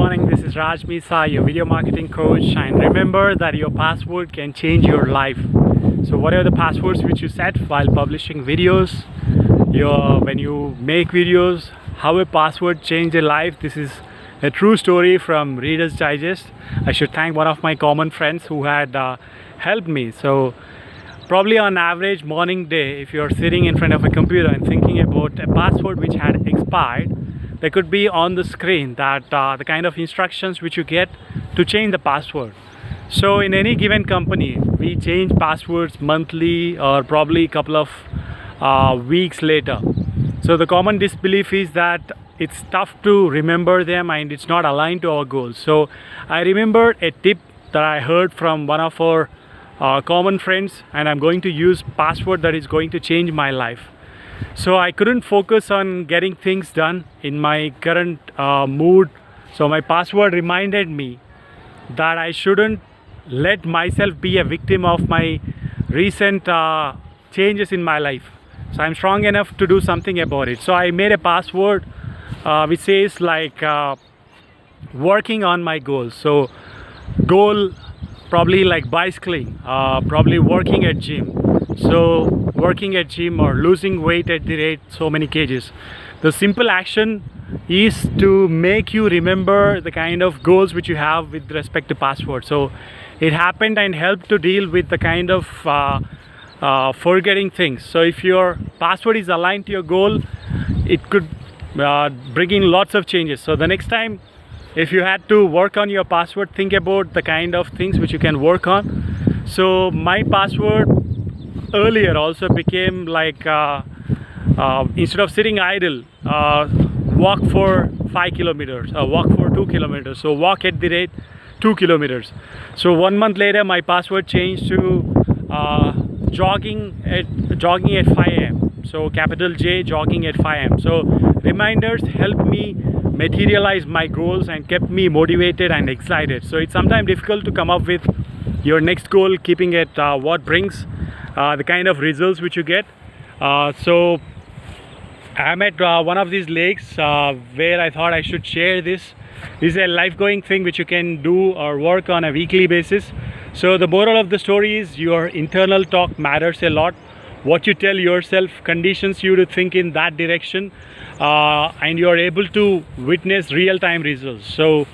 morning, this is Raj Misa, your video marketing coach, and remember that your password can change your life. So whatever the passwords which you set while publishing videos, when you make videos, how a password changed your life, this is a true story from Reader's Digest. I should thank one of my common friends who had helped me. So probably on average morning day, if you're sitting in front of a computer and thinking about a password which had expired, there could be on the screen that the kind of instructions which you get to change the password. So in any given company, we change passwords monthly or probably a couple of weeks later. So the common disbelief is that it's tough to remember them and it's not aligned to our goals. So I remembered a tip that I heard from one of our common friends, and I'm going to use password that is going to change my life. So I couldn't focus on getting things done in my current mood. So my password reminded me that I shouldn't let myself be a victim of my recent changes in my life. So I'm strong enough to do something about it. So I made a password which says like working on my goals. So goal probably like bicycling, probably working at gym. So working at gym or losing weight at the rate so many kgs. The simple action is to make you remember the kind of goals which you have with respect to password. So it happened and helped to deal with the kind of forgetting things. So if your password is aligned to your goal, it could bring in lots of changes. So the next time if you had to work on your password, think about the kind of things which you can work on. So my password earlier also became like instead of sitting idle, walk for 5 kilometers or walk for 2 kilometers. So walk at the rate 2 kilometers. So 1 month later my password changed to jogging at 5 a.m. So capital J, jogging at 5 a.m. So reminders help me materialize my goals and kept me motivated and excited. So it's sometimes difficult to come up with your next goal, keeping it what brings the kind of results which you get. So I'm at one of these lakes where I thought I should share this. This is a life-going thing which you can do or work on a weekly basis. So the moral of the story is your internal talk matters a lot. What you tell yourself conditions you to think in that direction, and you're able to witness real-time results. So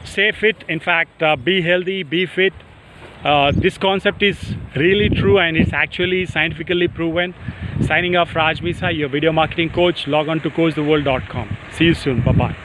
stay fit, in fact be healthy, be fit. This concept is really true and it's actually scientifically proven. Signing off, Raj Misa, your video marketing coach. Log on to coachtheworld.com. See you soon. Bye-bye.